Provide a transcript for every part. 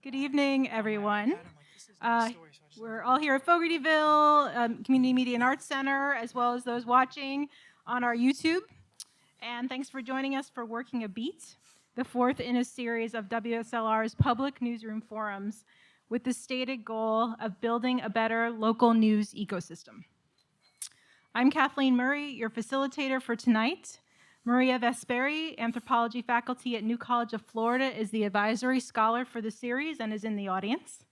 Good evening, everyone. We're all here at Fogartyville Community Media and Arts Center, as well as those watching on our YouTube. And thanks for joining us for Working a Beat, the fourth in a series of WSLR's public newsroom forums with the stated goal of building a better local news ecosystem. I'm Kathleen Murray, your facilitator for tonight. Maria Vesperi, anthropology faculty at New College of Florida, is the advisory scholar for the series and is in the audience.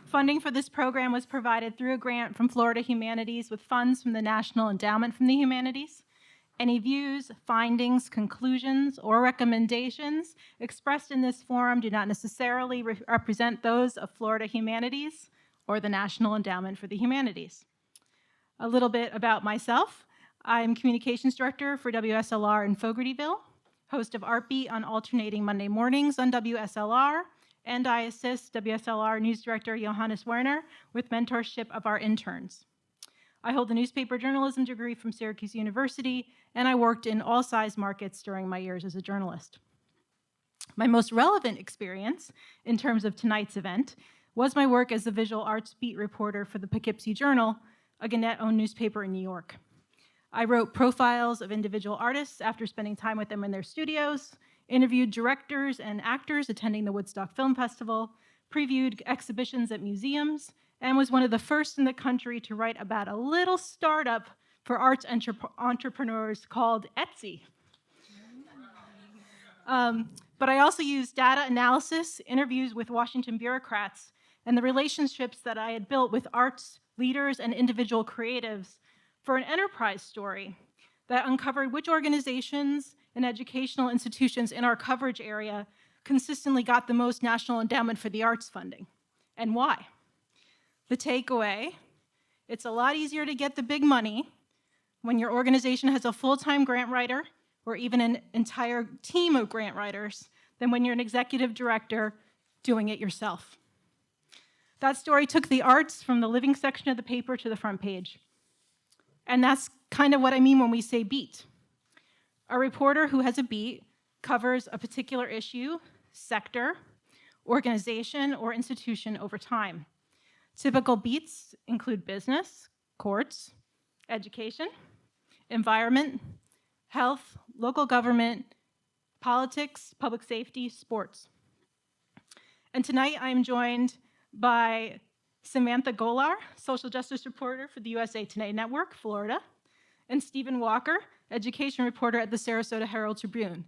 Funding for this program was provided through a grant from Florida Humanities with funds from the National Endowment from the Humanities. Any views, findings, conclusions, or recommendations expressed in this forum do not necessarily represent those of Florida Humanities or the National Endowment for the Humanities. A little bit about myself. I'm Communications Director for WSLR in Fogartyville, host of Art Beat on alternating Monday mornings on WSLR, and I assist WSLR News Director Johannes Werner with mentorship of our interns. I hold a newspaper journalism degree from Syracuse University, and I worked in all size markets during my years as a journalist. My most relevant experience in terms of tonight's event was my work as a visual arts beat reporter for the Poughkeepsie Journal, a Gannett-owned newspaper in New York. I wrote profiles of individual artists after spending time with them in their studios, interviewed directors and actors attending the Woodstock Film Festival, previewed exhibitions at museums, and was one of the first in the country to write about a little startup for arts entrepreneurs called Etsy. But I also used data analysis, interviews with Washington bureaucrats, and the relationships that I had built with arts leaders and individual creatives for an enterprise story that uncovered which organizations and educational institutions in our coverage area consistently got the most National Endowment for the Arts funding, and why. The takeaway: it's a lot easier to get the big money when your organization has a full-time grant writer or even an entire team of grant writers than when you're an executive director doing it yourself. That story took the arts from the living section of the paper to the front page. And that's kind of what I mean when we say beat. A reporter who has a beat covers a particular issue, sector, organization, or institution over time. Typical beats include business, courts, education, environment, health, local government, politics, public safety, sports. And tonight I am joined by Samantha Gholar, social justice reporter for the USA Today Network, Florida, and Stephen Walker, education reporter at the Sarasota Herald-Tribune.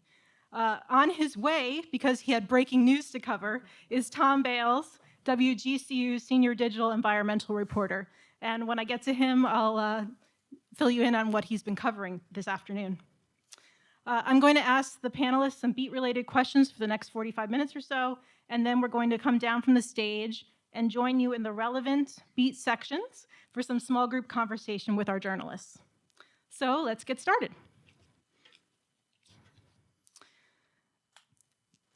On his way, because he had breaking news to cover, is Tom Bales, WGCU's senior digital environmental reporter. And when I get to him, I'll fill you in on what he's been covering this afternoon. I'm going to ask the panelists some beat-related questions for the next 45 minutes or so, and then we're going to come down from the stage and join you in the relevant beat sections for some small group conversation with our journalists. So let's get started.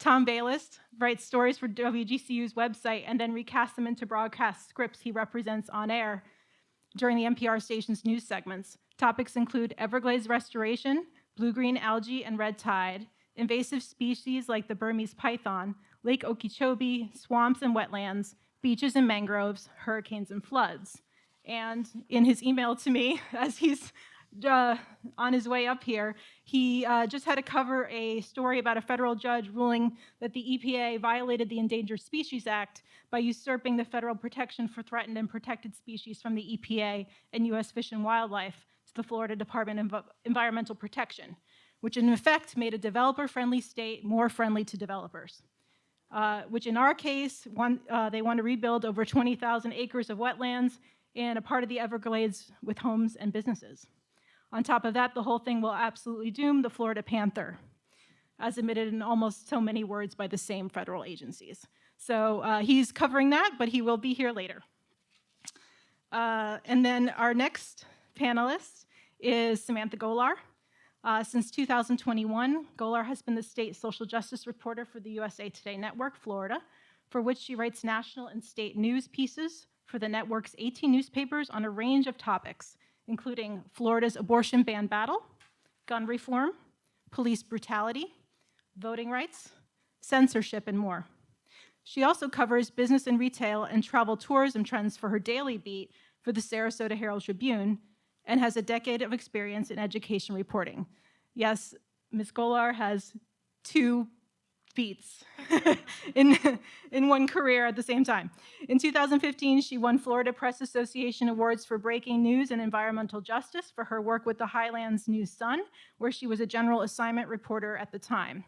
Tom Bales writes stories for WGCU's website and then recasts them into broadcast scripts he represents on air during the NPR station's news segments. Topics include Everglades restoration, blue-green algae and red tide, invasive species like the Burmese python, Lake Okeechobee, swamps and wetlands, beaches and mangroves, hurricanes and floods. And in his email to me, as he's on his way up here, he just had to cover a story about a federal judge ruling that the EPA violated the Endangered Species Act by usurping the federal protection for threatened and protected species from the EPA and U.S. Fish and Wildlife to the Florida Department of Environmental Protection, which in effect made a developer-friendly state more friendly to developers. Which in our case, they want to rebuild over 20,000 acres of wetlands in a part of the Everglades with homes and businesses. On top of that, the whole thing will absolutely doom the Florida panther, as admitted in almost so many words by the same federal agencies. So he's covering that, but he will be here later. And then our next panelist is Samantha Gholar. Since 2021, Gholar has been the state social justice reporter for the USA Today Network, Florida, for which she writes national and state news pieces for the network's 18 newspapers on a range of topics, including Florida's abortion ban battle, gun reform, police brutality, voting rights, censorship, and more. She also covers business and retail and travel tourism trends for her daily beat for the Sarasota Herald-Tribune and has a decade of experience in education reporting. Yes, Ms. Gholar has 2 beats in one career at the same time. In 2015, she won Florida Press Association Awards for Breaking News and Environmental Justice for her work with the Highlands News-Sun, where she was a general assignment reporter at the time.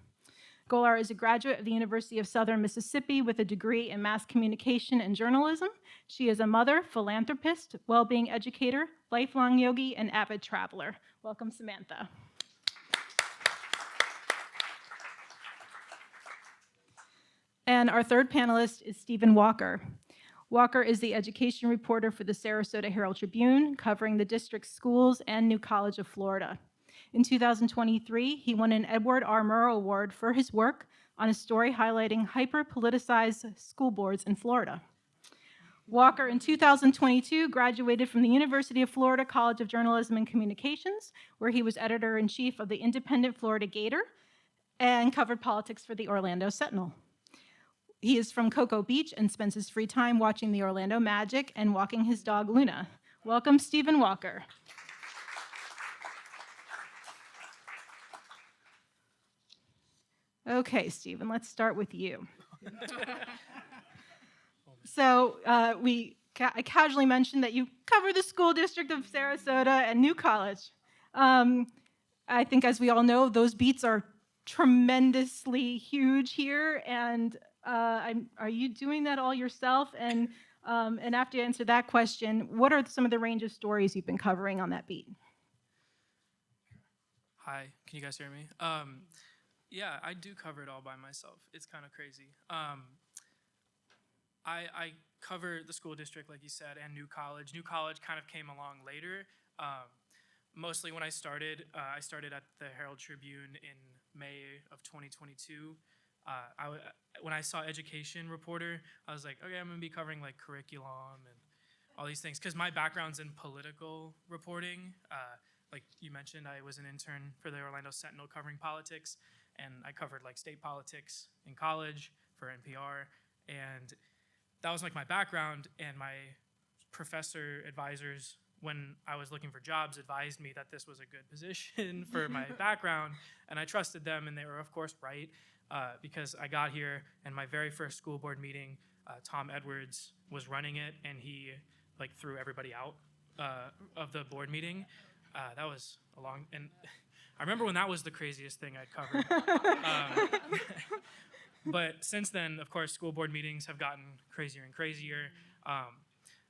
Gholar is a graduate of the University of Southern Mississippi with a degree in mass communication and journalism. She is a mother, philanthropist, well-being educator, lifelong yogi, and avid traveler. Welcome, Samantha. And our third panelist is Stephen Walker. Walker is the education reporter for the Sarasota Herald-Tribune, covering the district's schools and New College of Florida. In 2023, he won an Edward R. Murrow Award for his work on a story highlighting hyper-politicized school boards in Florida. Walker, in 2022, graduated from the University of Florida College of Journalism and Communications, where he was editor-in-chief of the independent Florida Gator and covered politics for the Orlando Sentinel. He is from Cocoa Beach and spends his free time watching the Orlando Magic and walking his dog, Luna. Welcome, Stephen Walker. Okay, Stephen, let's start with you. So I casually mentioned that you cover the school district of Sarasota and New College. I think, as we all know, those beats are tremendously huge here, and are you doing that all yourself? And after you answer that question, what are some of the range of stories you've been covering on that beat? Hi, can you guys hear me? Yeah, I do cover it all by myself. It's kind of crazy. I cover the school district, like you said, and New College. New College kind of came along later. Mostly when I started at the Herald-Tribune in May of 2022. When I saw education reporter, I was like, okay, I'm gonna be covering like curriculum and all these things, because my background's in political reporting. Like you mentioned, I was an intern for the Orlando Sentinel covering politics, and I covered like state politics in college for NPR, and that was like my background. And my professor advisors, when I was looking for jobs, advised me that this was a good position for my background, and I trusted them, and they were of course right, because I got here, and my very first school board meeting, Tom Edwards was running it, and he like threw everybody out of the board meeting. That was a long, and I remember when that was the craziest thing I'd covered. But since then, of course, school board meetings have gotten crazier and crazier.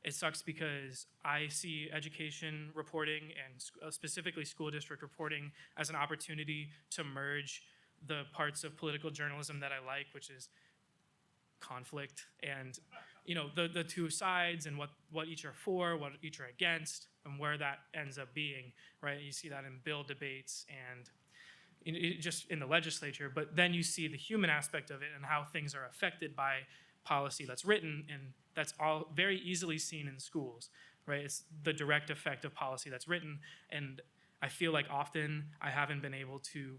It sucks because I see education reporting and specifically school district reporting as an opportunity to merge the parts of political journalism that I like, which is conflict and the two sides and what each are for, what each are against, and where that ends up being, right? You see that in bill debates and just in the legislature, but then you see the human aspect of it and how things are affected by policy that's written, and that's all very easily seen in schools, right? It's the direct effect of policy that's written, and I feel like often I haven't been able to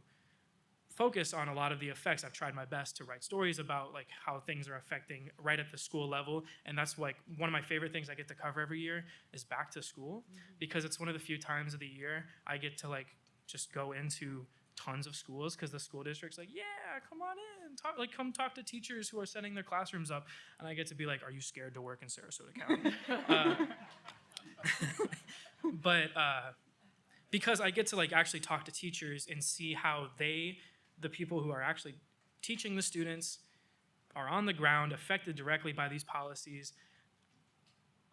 focus on a lot of the effects. I've tried my best to write stories about like how things are affecting right at the school level, and that's like one of my favorite things I get to cover every year is back to school, because it's one of the few times of the year I get to like just go into tons of schools, because the school district's like, yeah, come on in, come talk to teachers who are setting their classrooms up, and I get to be like, are you scared to work in Sarasota County? But because I get to like actually talk to teachers and see how the people who are actually teaching the students are on the ground, affected directly by these policies,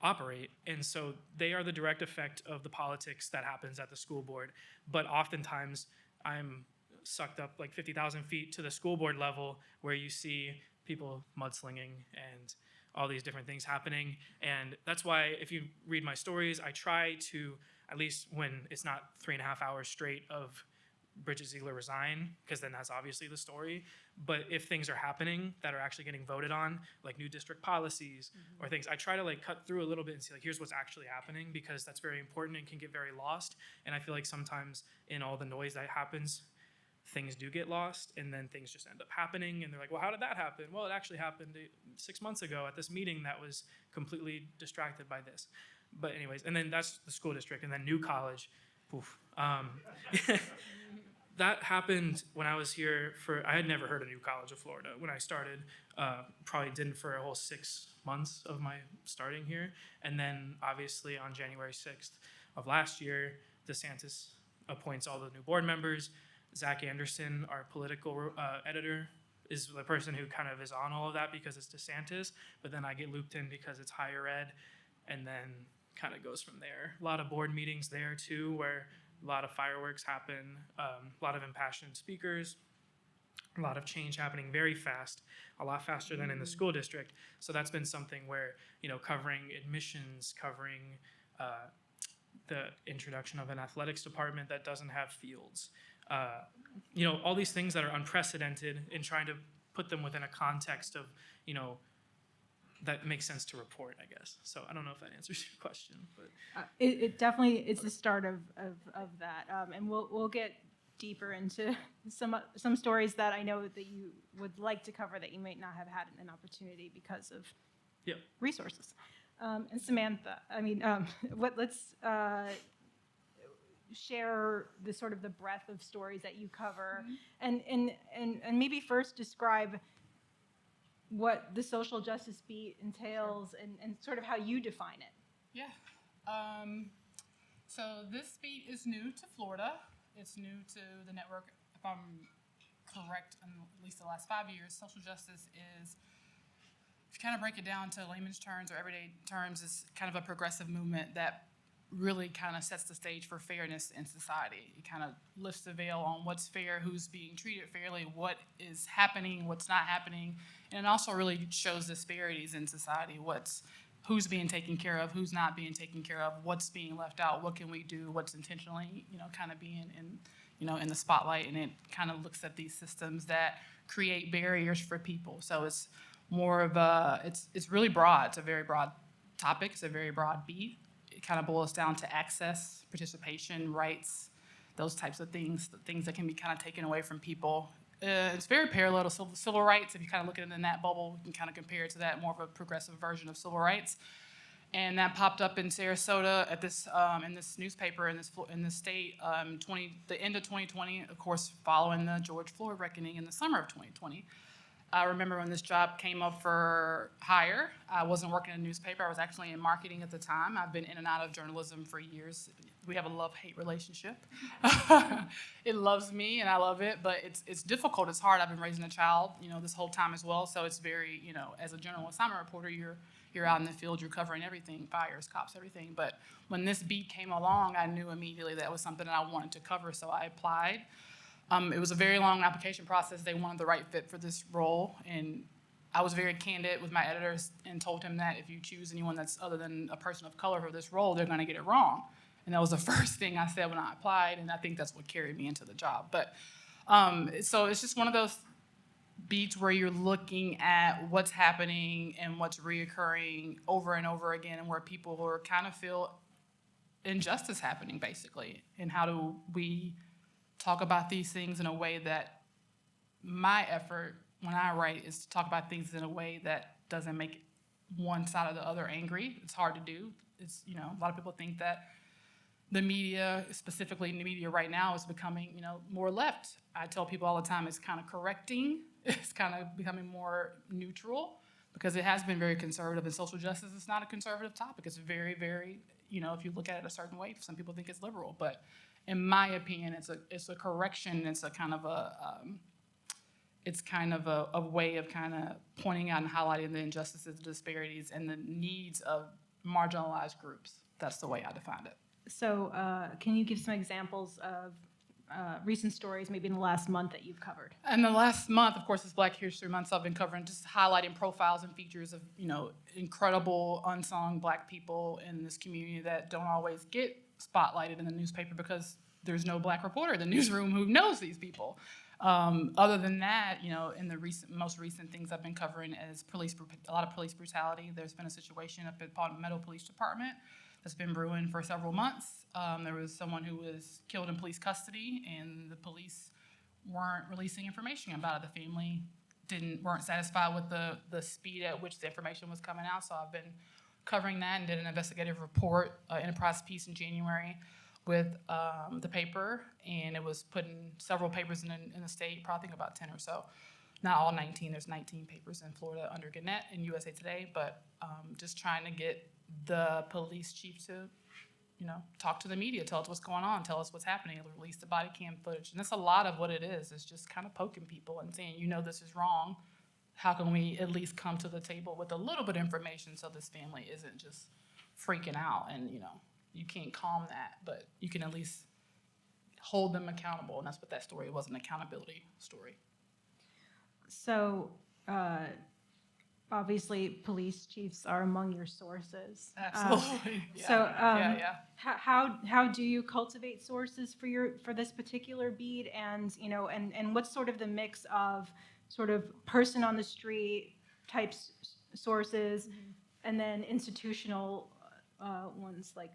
operate. And so they are the direct effect of the politics that happens at the school board. But oftentimes I'm sucked up like 50,000 feet to the school board level, where you see people mudslinging and all these different things happening. And that's why if you read my stories, I try to, at least when it's not 3.5 hours straight of Bridget Ziegler resign, because then that's obviously the story. But if things are happening that are actually getting voted on, like new district policies or things, I try to like cut through a little bit and see like, here's what's actually happening, because that's very important and can get very lost. And I feel like sometimes in all the noise that happens, things do get lost, and then things just end up happening, and they're like, well, how did that happen? Well, it actually happened 6 months ago at this meeting that was completely distracted by this. But anyways, and then that's the school district, and then New College. Oof. That happened when I was here I had never heard of New College of Florida when I started. Probably didn't for a whole 6 months of my starting here. And then obviously on January 6th of last year, DeSantis appoints all the new board members. Zach Anderson, our political editor, is the person who kind of is on all of that because it's DeSantis, but then I get looped in because it's higher ed, and then kind of goes from there. A lot of board meetings there too, where a lot of fireworks happen, a lot of impassioned speakers, a lot of change happening very fast, a lot faster than in the school district. So that's been something where, covering admissions, covering the introduction of an athletics department that doesn't have fields, all these things that are unprecedented, in trying to put them within a context of, that makes sense to report, I guess. So I don't know if that answers your question, but it definitely is the start of that, and we'll get deeper into some stories that I know that you would like to cover that you might not have had an opportunity because of resources. And Samantha, let's share the sort of the breadth of stories that you cover, and maybe first describe what the social justice beat entails, and sort of how you define it. Yeah. So this beat is new to Florida. It's new to the network. If I'm correct, in at least the last 5 years, social justice is, if you kind of break it down to layman's terms or everyday terms, is kind of a progressive movement that really kind of sets the stage for fairness in society. It kind of lifts the veil on what's fair, who's being treated fairly, what is happening, what's not happening, and it also really shows disparities in society. Who's being taken care of, who's not being taken care of, what's being left out, what can we do, what's intentionally, kind of being in the spotlight, and it kind of looks at these systems that create barriers for people. So it's more of it's really broad. It's a very broad topic. It's a very broad beat. It kind of boils down to access, participation, rights, those types of things, the things that can be kind of taken away from people. It's very parallel to civil rights. If you kind of look at it in that bubble, you can kind of compare it to that, more of a progressive version of civil rights. And that popped up in Sarasota at this in this newspaper in this state, the end of 2020, of course, following the George Floyd reckoning in the summer of 2020. I remember when this job came up for hire, I wasn't working in a newspaper. I was actually in marketing at the time. I've been in and out of journalism for years. We have a love-hate relationship. It loves me and I love it, but it's difficult. It's hard. I've been raising a child, this whole time as well. So it's very, as a general assignment reporter, you're out in the field, you're covering everything, fires, cops, everything. But when this beat came along, I knew immediately that was something that I wanted to cover, so I applied. It was a very long application process. They wanted the right fit for this role, and I was very candid with my editors and told him that if you choose anyone that's other than a person of color for this role, they're going to get it wrong. And that was the first thing I said when I applied, and I think that's what carried me into the job. But so it's just one of those beats where you're looking at what's happening and what's reoccurring over and over again, and where people are kind of feel injustice happening, basically. And how do we talk about these things in a way that my effort when I write is to talk about things in a way that doesn't make one side or the other angry. It's hard to do. It's, a lot of people think that the media, specifically the media right now, is becoming, more left. I tell people all the time it's kind of correcting. It's kind of becoming more neutral because it has been very conservative, and social justice is not a conservative topic. It's very, very, if you look at it a certain way, some people think it's liberal, but in my opinion, it's a correction. It's a kind of a way of kind of pointing out and highlighting the injustices, the disparities, and the needs of marginalized groups. That's the way I defined it. So can you give some examples of recent stories, maybe in the last month, that you've covered? In the last month, of course, it's Black History Month, so I've been covering, just highlighting profiles and features of, incredible unsung Black people in this community that don't always get spotlighted in the newspaper because there's no Black reporter in the newsroom who knows these people. Other than that, in the most recent things I've been covering is a lot of police brutality. There's been a situation up at Palmetto Police Department that's been brewing for several months. There was someone who was killed in police custody, and the police weren't releasing information about it. The family weren't satisfied with the speed at which the information was coming out. So I've been covering that and did an investigative report, enterprise piece in January with the paper, and it was put in several papers in the state, probably think about 10 or so. Not all 19, there's 19 papers in Florida under Gannett and USA Today, but just trying to get the police chief to, talk to the media, tell us what's going on, tell us what's happening, release the body cam footage. And that's a lot of what it is. It's just kind of poking people and saying, this is wrong. How can we at least come to the table with a little bit of information so this family isn't just freaking out? And, you can't calm that, but you can at least hold them accountable. And that's what that story was, an accountability story. So, obviously, police chiefs are among your sources. Absolutely. How do you cultivate sources for this particular beat, and what's sort of the mix of sort of person on the street type sources, and then institutional ones like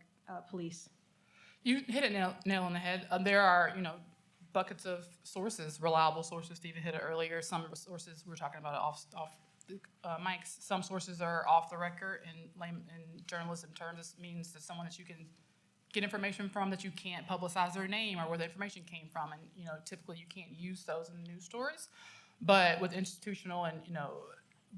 police? You hit it nail on the head. There are buckets of sources, reliable sources. Stephen hit it earlier. Some sources we're talking about off mics. Some sources are off the record. In journalism terms, this means that someone that you can get information from that you can't publicize their name or where the information came from, and typically you can't use those in news stories. But with institutional and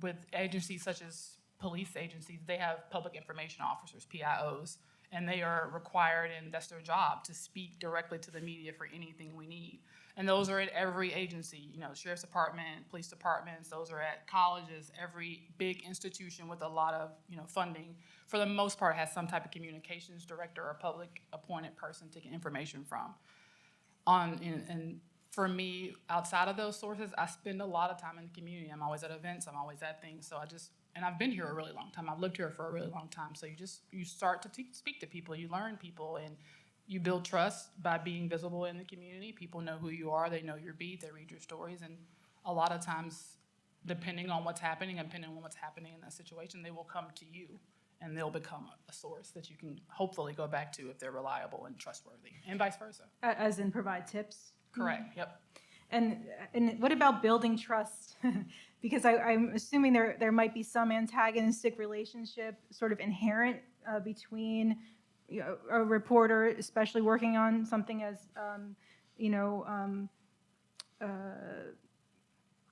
with agencies such as police agencies, they have public information officers, PIOs, and they are required, and that's their job, to speak directly to the media for anything we need. And those are at every agency, sheriff's department, police departments, those are at colleges. Every big institution with a lot of funding, for the most part, has some type of communications director or public appointed person to get information from. And for me, outside of those sources, I spend a lot of time in the community. I'm always at events, I'm always at things, so and I've been here a really long time. I've lived here for a really long time. So you start to speak to people, you learn people, and you build trust by being visible in the community. People know who you are, they know your beat, they read your stories, and a lot of times, depending on what's happening in that situation, they will come to you, and they'll become a source that you can hopefully go back to if they're reliable and trustworthy, and vice versa. As in provide tips? Correct, yep. And what about building trust? Because I'm assuming there might be some antagonistic relationship sort of inherent between a reporter, especially working on something as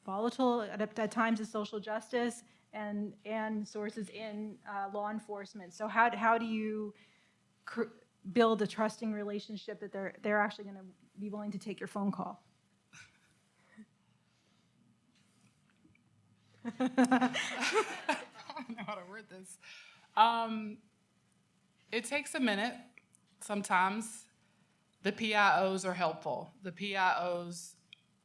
volatile at times as social justice, and sources in law enforcement. So how do you build a trusting relationship that they're actually going to be willing to take your phone call? I don't know how to word this. It takes a minute. Sometimes the PIOs are helpful. The PIOs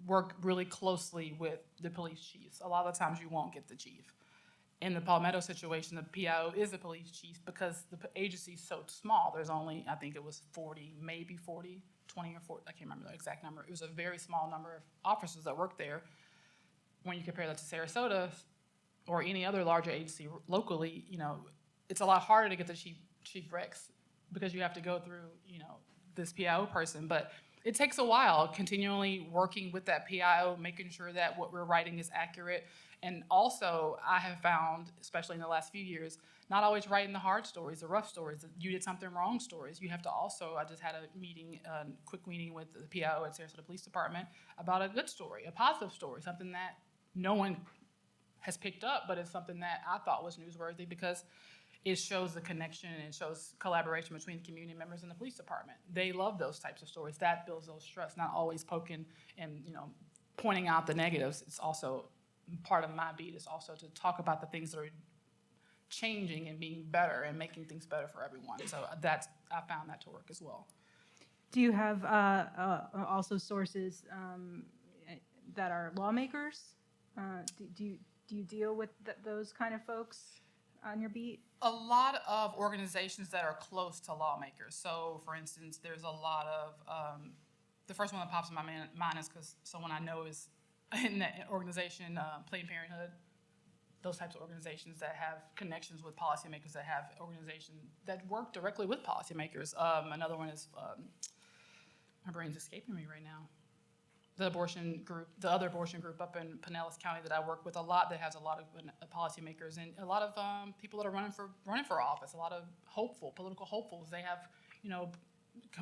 work really closely with the police chiefs. A lot of times you won't get the chief. In the Palmetto situation, the PIO is the police chief because the agency is so small. There's only, I think it was 40, maybe 40, 20 or 40, I can't remember the exact number. It was a very small number of officers that worked there. When you compare that to Sarasota or any other larger agency locally, it's a lot harder to get the chief recs because you have to go through, this PIO person. But it takes a while, continually working with that PIO, making sure that what we're writing is accurate. And also, I have found, especially in the last few years, not always writing the hard stories, the rough stories, you did something wrong stories. You have to also, I just had a quick meeting with the PIO at Sarasota Police Department about a good story, a positive story, something that no one has picked up, but it's something that I thought was newsworthy because it shows the connection and it shows collaboration between community members and the police department. They love those types of stories. That builds those trust, not always poking and pointing out the negatives. It's also part of my beat is also to talk about the things that are changing and being better and making things better for everyone. So I found that to work as well. Do you have also sources that are lawmakers? Do you deal with those kind of folks on your beat? A lot of organizations that are close to lawmakers. So, for instance, there's a lot of, the first one that pops in my mind is because someone I know is in that organization, Planned Parenthood, those types of organizations that have connections with policymakers, that have organizations that work directly with policymakers. Another one is, my brain's escaping me right now. the other abortion group up in Pinellas County that I work with a lot, that has a lot of policymakers and a lot of people that are running for office. A lot of political hopefuls. They have,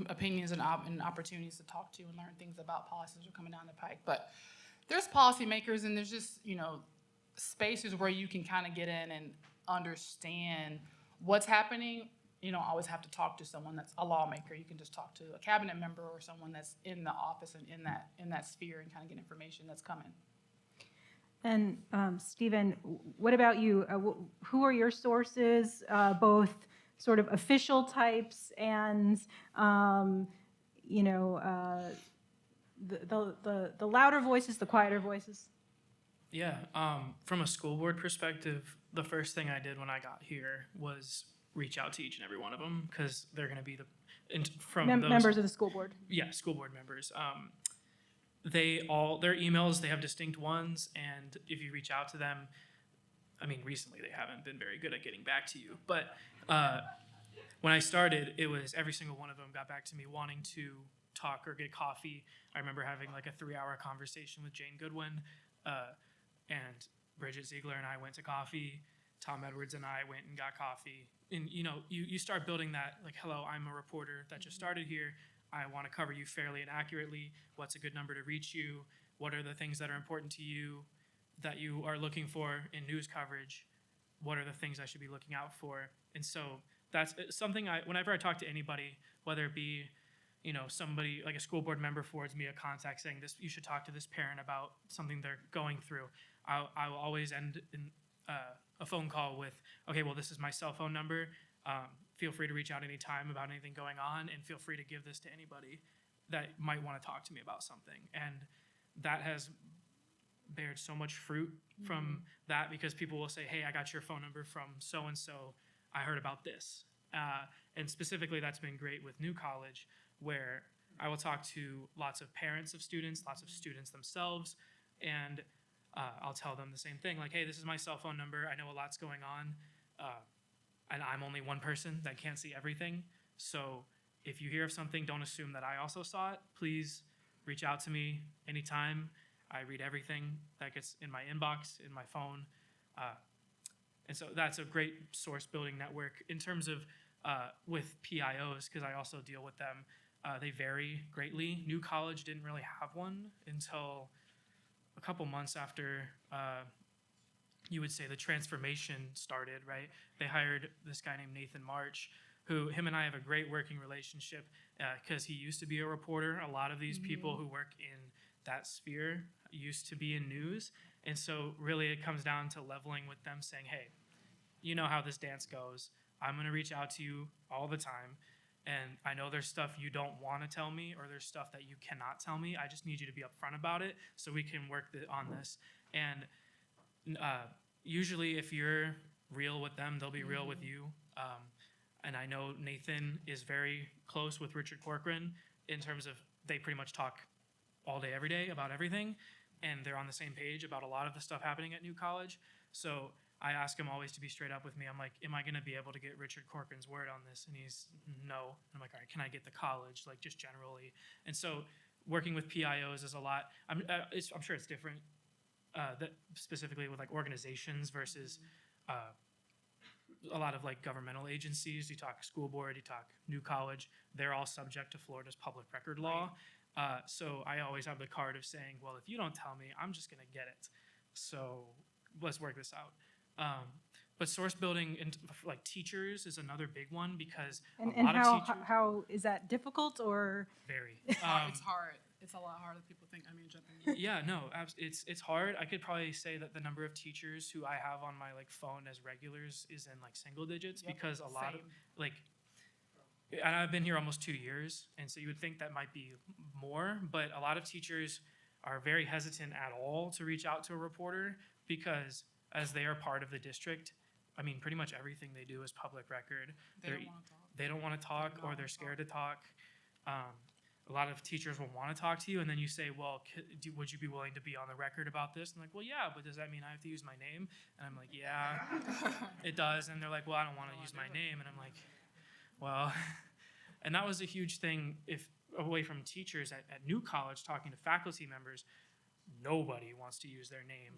opinions and opportunities to talk to and learn things about policies that are coming down the pike. But there's policymakers and there's just spaces where you can kind of get in and understand what's happening. You don't always have to talk to someone that's a lawmaker. You can just talk to a cabinet member or someone that's in the office and in that sphere and kind of get information that's coming. And Stephen, what about you? Who are your sources, both sort of official types and the louder voices, the quieter voices? Yeah, from a school board perspective, the first thing I did when I got here was reach out to each and every one of them, because they're going to be members of the school board. Yeah, school board members. Their emails, they have distinct ones, and if you reach out to them, I mean, recently they haven't been very good at getting back to you, but when I started, it was every single one of them got back to me wanting to talk or get coffee. I remember having like a 3-hour conversation with Jane Goodwin, and Bridget Ziegler and I went to coffee. Tom Edwards and I went and got coffee. And you start building that, like, hello, I'm a reporter that just started here. I want to cover you fairly and accurately. What's a good number to reach you? What are the things that are important to you that you are looking for in news coverage? What are the things I should be looking out for? And so that's something whenever I talk to anybody, whether it be, somebody like a school board member forwards me a contact saying this, you should talk to this parent about something they're going through. I will always end in a phone call with, okay, well, this is my cell phone number. Feel free to reach out anytime about anything going on, and feel free to give this to anybody that might want to talk to me about something. And that has bared so much fruit from that, because people will say, hey, I got your phone number from so-and-so. I heard about this. And specifically, that's been great with New College, where I will talk to lots of parents of students, lots of students themselves, and I'll tell them the same thing, like, hey, this is my cell phone number. I know a lot's going on, and I'm only one person that can't see everything. So if you hear of something, don't assume that I also saw it. Please reach out to me anytime. I read everything that gets in my inbox, in my phone. And so that's a great source building network. In terms of with PIOs, because I also deal with them, they vary greatly. New College didn't really have one until a couple months after you would say the transformation started, right? They hired this guy named Nathan March, him and I have a great working relationship, because he used to be a reporter. A lot of these people who work in that sphere used to be in news. And so really it comes down to leveling with them, saying, hey, you know how this dance goes. I'm going to reach out to you all the time. And I know there's stuff you don't want to tell me, or there's stuff that you cannot tell me. I just need you to be upfront about it so we can work on this. And usually if you're real with them, they'll be real with you. And I know Nathan is very close with Richard Corcoran in terms of they pretty much talk all day, every day about everything. And they're on the same page about a lot of the stuff happening at New College. So I ask him always to be straight up with me. I'm like, am I going to be able to get Richard Corcoran's word on this? And he's no. And I'm like, all right, can I get the college, like just generally? And so working with PIOs is a lot. I'm sure it's different, that specifically with like organizations versus a lot of like governmental agencies. You talk school board, you talk New College. They're all subject to Florida's public record law. So I always have the card of saying, well, if you don't tell me, I'm just going to get it. So let's work this out. But source building and like teachers is another big one, because a lot of teachers. How is that difficult or? Very. It's hard. It's a lot harder than people think. I mean, jumping in. Yeah, no, it's hard. I could probably say that the number of teachers who I have on my like phone as regulars is in like single digits, because a lot of like, and I've been here almost 2 years, and so you would think that might be more, but a lot of teachers are very hesitant at all to reach out to a reporter, because as they are part of the district, I mean, pretty much everything they do is public record. They don't want to talk, or they're scared to talk. A lot of teachers will want to talk to you, and then you say, well, would you be willing to be on the record about this? And like, well, yeah, but does that mean I have to use my name? And I'm like, yeah, it does. And they're like, well, I don't want to use my name. And I'm like, well, and that was a huge thing. If away from teachers at New College, talking to faculty members, nobody wants to use their name.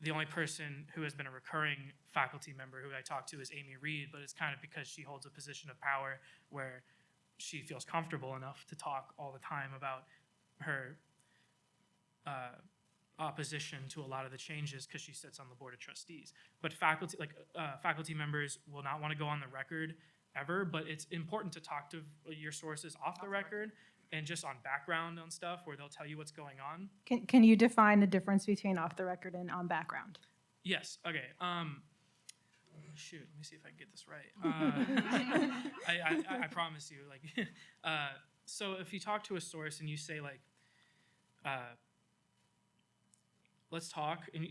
The only person who has been a recurring faculty member who I talk to is Amy Reed, but it's kind of because she holds a position of power where she feels comfortable enough to talk all the time about her opposition to a lot of the changes because she sits on the board of trustees. But faculty members will not want to go on the record ever, but it's important to talk to your sources off the record and just on background on stuff where they'll tell you what's going on. Can you define the difference between off the record and on background? Yes. Okay. Shoot. Let me see if I can get this right. I promise you. So if you talk to a source and you say let's talk, and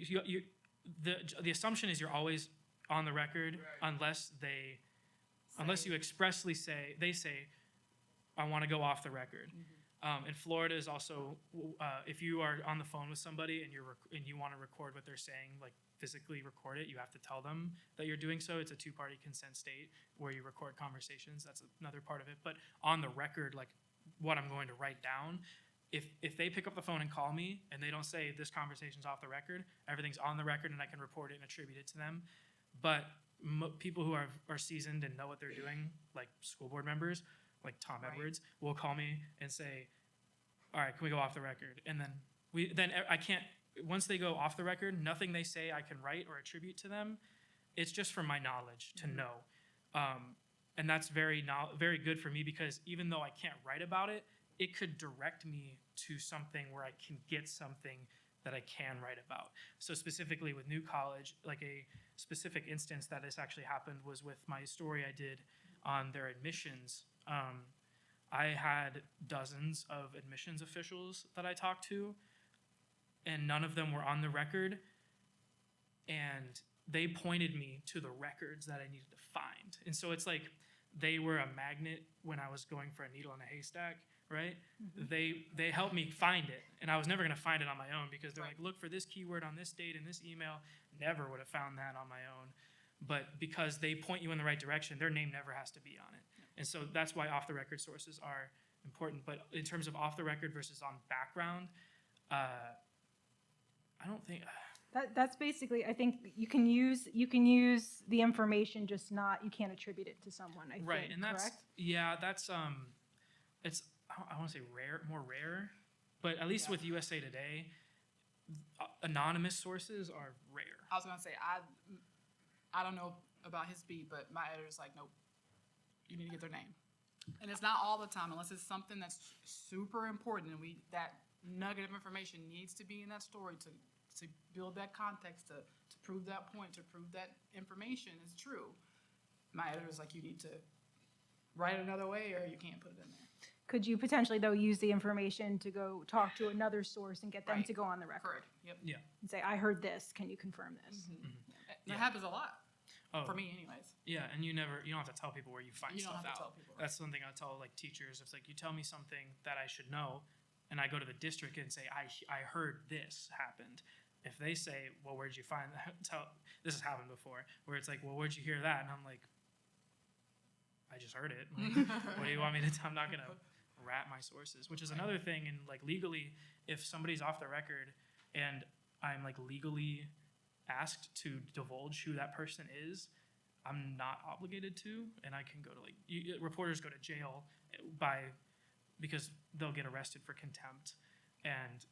the assumption is you're always on the record unless you expressly say I want to go off the record. In Florida is also if you are on the phone with somebody and you want to record what they're saying, like physically record it, you have to tell them that you're doing so. It's a two-party consent state where you record conversations. That's another part of it. But on the record, like what I'm going to write down, if they pick up the phone and call me and they don't say this conversation's off the record, everything's on the record and I can report it and attribute it to them. But people who are seasoned and know what they're doing, like school board members, like Tom Edwards, will call me and say, all right, can we go off the record? And then I can't, once they go off the record, nothing they say I can write or attribute to them. It's just from my knowledge to know. And that's very good for me because even though I can't write about it, it could direct me to something where I can get something that I can write about. So specifically with New College, like a specific instance that this actually happened was with my story I did on their admissions. I had dozens of admissions officials that I talked to, and none of them were on the record. And they pointed me to the records that I needed to find. And so it's like they were a magnet when I was going for a needle in a haystack, right? Mm-hmm. They helped me find it, and I was never going to find it on my own because they're like, look for this keyword on this date in this email. Never would have found that on my own. But because they point you in the right direction, their name never has to be on it. And so that's why off-the-record sources are important. But in terms of off-the-record versus on background, I don't think... That's basically, I think you can use the information, just not, you can't attribute it to someone, I think, right, and that's, correct? Yeah, that's, it's, I want to say more rare, but at least with USA Today, anonymous sources are rare. I was gonna say, I don't know about his beat, but my editor's like, nope, you need to get their name. And it's not all the time, unless it's something that's super important, and that nugget of information needs to be in that story to build that context, to prove that point, to prove that information is true. My editor's like, you need to write it another way or you can't put it in there. Could you potentially, though, use the information to go talk to another source and get them to go on the record? Correct. Yep. Yeah. And say, I heard this, can you confirm this? Mm-hmm. Mm-hmm. That happens a lot. For me anyways. Yeah, and you don't have to tell people where you find stuff out. You don't have to tell people. That's something I tell like teachers. It's like, you tell me something that I should know, and I go to the district and say, I heard this happened. If they say, well, where'd you find that? This has happened before, where it's like, well, where'd you hear that? And I'm like, I just heard it. Like, what do you want me to I'm not going to rat my sources, which is another thing. And like legally, if somebody's off the record and I'm like legally asked to divulge who that person is, I'm not obligated to, and I can go to reporters go to jail because they'll get arrested for contempt, and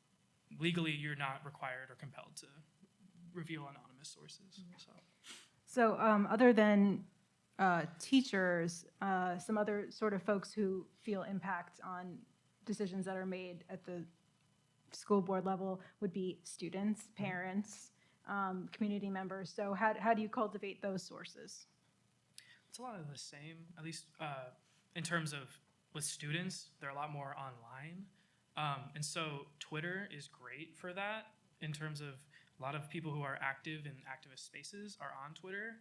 legally you're not required or compelled to reveal anonymous sources. So other than teachers, some other sort of folks who feel impact on decisions that are made at the school board level would be students, parents, community members. So how do you cultivate those sources? It's a lot of the same, at least in terms of with students, they're a lot more online. And so Twitter is great for that in terms of a lot of people who are active in activist spaces are on Twitter.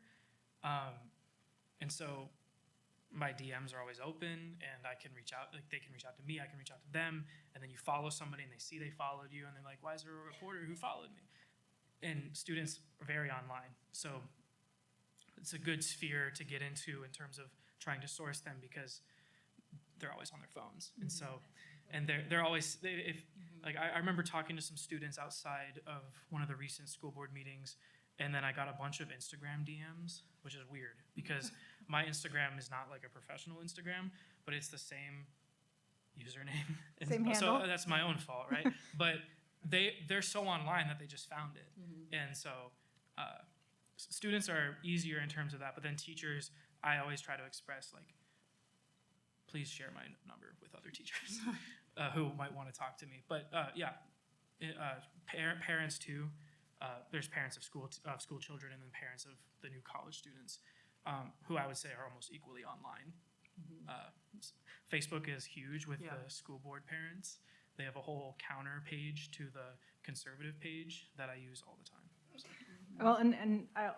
And so my DMs are always open and I can reach out, like they can reach out to me, I can reach out to them, and then you follow somebody and they see they followed you and they're like, why is there a reporter who followed me? And students are very online. So it's a good sphere to get into in terms of trying to source them because they're always on their phones, and so, and they're always if like I remember talking to some students outside of one of the recent school board meetings, and then I got a bunch of Instagram DMs, which is weird because my Instagram is not like a professional Instagram, but it's the same username. And Same so handle? that's my own fault, right? But they're so online that they just found it, and so students are easier in terms of that. But then teachers, I always try to express like, please share my number with other teachers who might want to talk to me. But parents too. There's parents of school children, and then parents of the new college students, who I would say are almost equally online. Facebook is huge with the school board parents. They have a whole counter page to the conservative page that I use all the time. So. Well,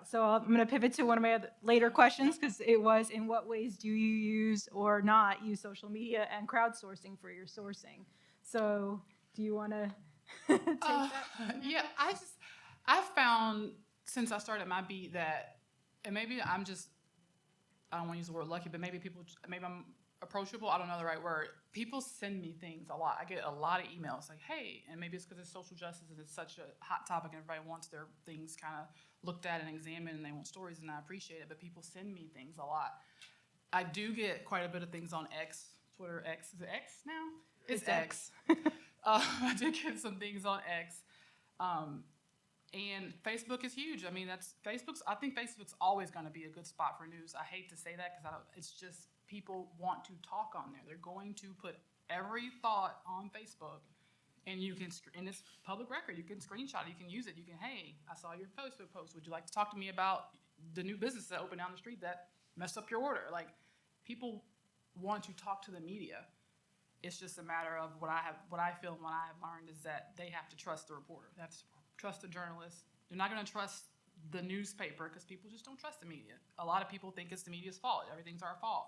so I'm going to pivot to one of my later questions, because it was, in what ways do you use or not use social media and crowdsourcing for your sourcing? So do you want to take that? Yeah, I've found since I started my beat that, and maybe I don't want to use the word lucky, but maybe I'm approachable. I don't know the right word. People send me things a lot. I get a lot of emails like, hey, and maybe it's because it's social justice and it's such a hot topic and everybody wants their things kind of looked at and examined and they want stories, and I appreciate it, but people send me things a lot. I do get quite a bit of things on X, Twitter X. Is it X now? It's X. I do get some things on X. And Facebook is huge. I mean, I think Facebook's always going to be a good spot for news. I hate to say that because it's just people want to talk on there. They're going to put every thought on Facebook, and and it's public record. You can screenshot it. You can use it. You can, hey, I saw your Facebook post. Would you like to talk to me about the new business that opened down the street that messed up your order? Like, people want to talk to the media. It's just a matter of what I feel and what I have learned is that they have to trust the reporter. They have to trust the journalist. They're not going to trust the newspaper because people just don't trust the media. A lot of people think it's the media's fault. Everything's our fault.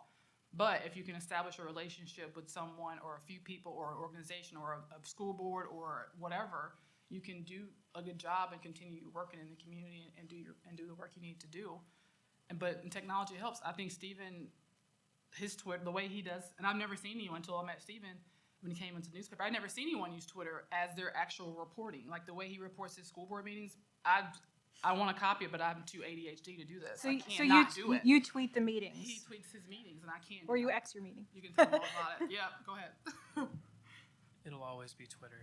But if you can establish a relationship with someone or a few people or an organization or a school board or whatever, you can do a good job and continue working in the community and do the work you need to do. But technology helps. I think Stephen, his Twitter, the way he does, and I've never seen anyone until I met Stephen when he came into the newspaper. I'd never seen anyone use Twitter as their actual reporting. Like the way he reports his school board meetings, I want to copy it, but I'm too ADHD to do this. I can't not do it. You tweet the meetings. He tweets his meetings, and I can't. Or you X your meeting. You can tell him all about it. Yeah, go ahead. It'll always be Twitter.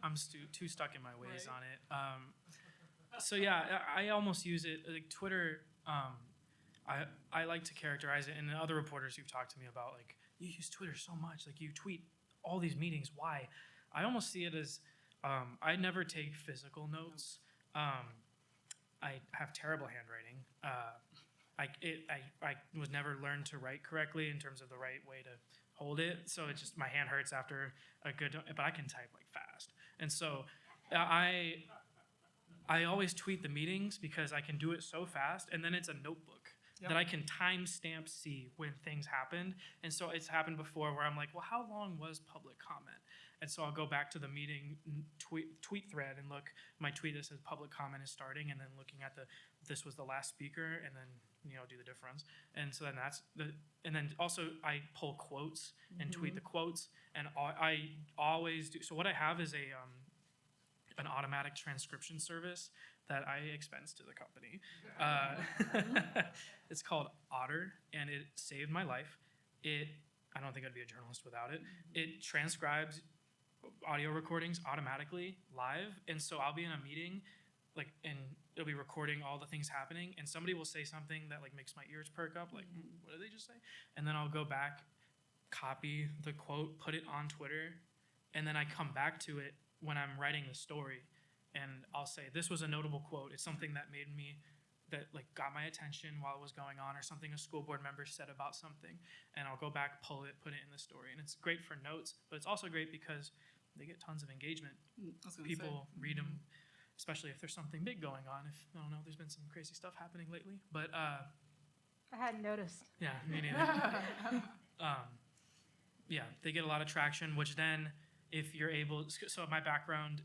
I'm too stuck in my ways on it. So yeah, I almost use it like Twitter. I like to characterize it, and other reporters who've talked to me about like, you use Twitter so much, like you tweet all these meetings. Why? I almost see it as I never take physical notes. I have terrible handwriting. I was never learned to write correctly in terms of the right way to hold it. So it's just my hand hurts after but I can type like fast. And so I always tweet the meetings because I can do it so fast, and then it's a notebook that I can timestamp see when things happened. And so it's happened before where I'm like, well, how long was public comment? And so I'll go back to the meeting tweet thread and look, my tweet that says public comment is starting, and then looking at this was the last speaker, and then do the difference. And so then and then also I pull quotes and tweet the quotes, and I always do. So what I have is an automatic transcription service that I expense to the company. It's called Otter, and it saved my life. I don't think I'd be a journalist without it. It transcribes audio recordings automatically live, and so I'll be in a meeting, and it'll be recording all the things happening, and somebody will say something that makes my ears perk up, what did they just say? And then I'll go back, copy the quote, put it on Twitter, and then I come back to it when I'm writing the story, and I'll say, this was a notable quote. It's something that got my attention while it was going on, or something a school board member said about something, and I'll go back, pull it, put it in the story. And it's great for notes, but it's also great because they get tons of engagement. People read them, especially if there's something big going on. I don't know, there's been some crazy stuff happening lately, but I hadn't noticed. Yeah, me neither. Yeah, they get a lot of traction, which then, if you're able, so my background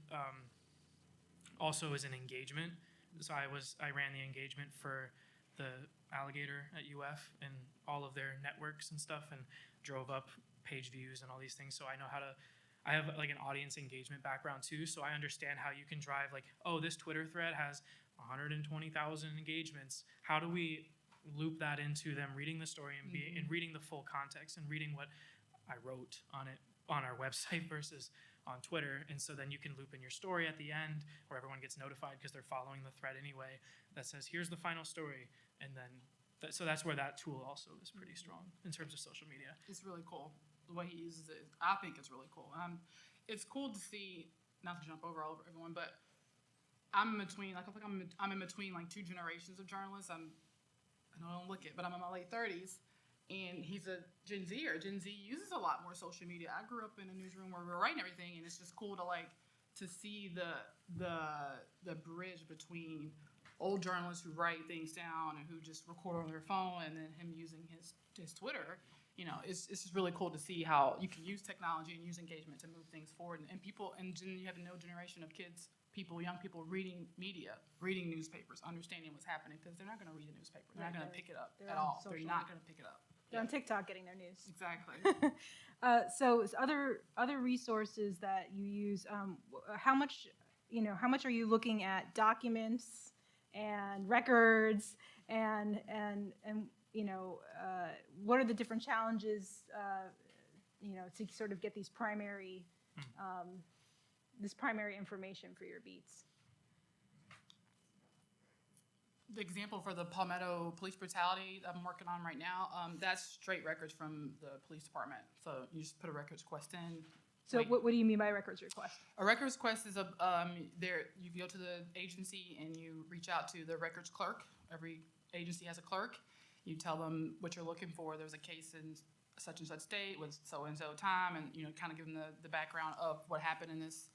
also is in engagement. So I ran the engagement for the alligator at UF and all of their networks and stuff, and drove up page views and all these things. So I know how to. I have like an audience engagement background too, so I understand how you can drive like, oh, this Twitter thread has 120,000 engagements. How do we loop that into them reading the story and and reading the full context and reading what I wrote on it on our website versus on Twitter? And so then you can loop in your story at the end where everyone gets notified because they're following the thread anyway that says, here's the final story. And then, so that's where that tool also is pretty strong in terms of social media. It's really cool. The way he uses it, I think it's really cool. It's cool to see, not to jump over everyone, but I'm in between, like I feel like I'm in between like two generations of journalists. I don't look it, but I'm in my late 30s, and he's a Gen Zer. Gen Z uses a lot more social media. I grew up in a newsroom where we were writing everything, and it's just cool to see the bridge between old journalists who write things down and who just record on their phone, and then him using his Twitter. You know, it's just really cool to see how you can use technology and use engagement to move things forward. And people, and then you have a new generation of kids, young people reading media, reading newspapers, understanding what's happening, because they're not going to read the newspaper. They're not going to pick it up at all. They're not going to pick it up. They're on TikTok getting their news. Exactly. So other resources that you use, how much are you looking at documents and records and what are the different challenges, to sort of get these primary, this primary information for your beats? The example for the Palmetto police brutality that I'm working on right now, that's straight records from the police department. So you just put a records request in. So what do you mean by records request? A records request is you go to the agency and you reach out to the records clerk. Every agency has a clerk. You tell them what you're looking for. There's a case in such and such date with so and so time, and kind of give them the background of what happened in this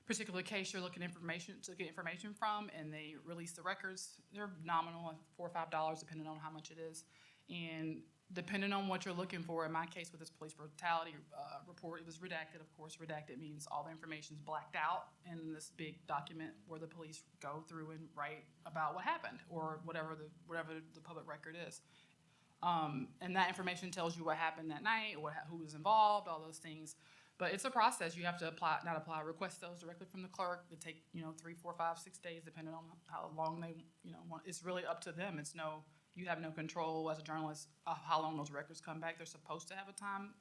particular case you're looking to get information from, and they release the records. They're nominal, $4 or $5, depending on how much it is. And depending on what you're looking for, in my case with this police brutality report, it was redacted, of course. Redacted means all the information's blacked out in this big document where the police go through and write about what happened, or whatever the public record is. And that information tells you what happened that night, who was involved, all those things. But it's a process. You have to request those directly from the clerk. It take 3, 4, 5, 6 days, depending on how long they want. It's really up to them. You have no control as a journalist of how long those records come back. They're supposed to have a time,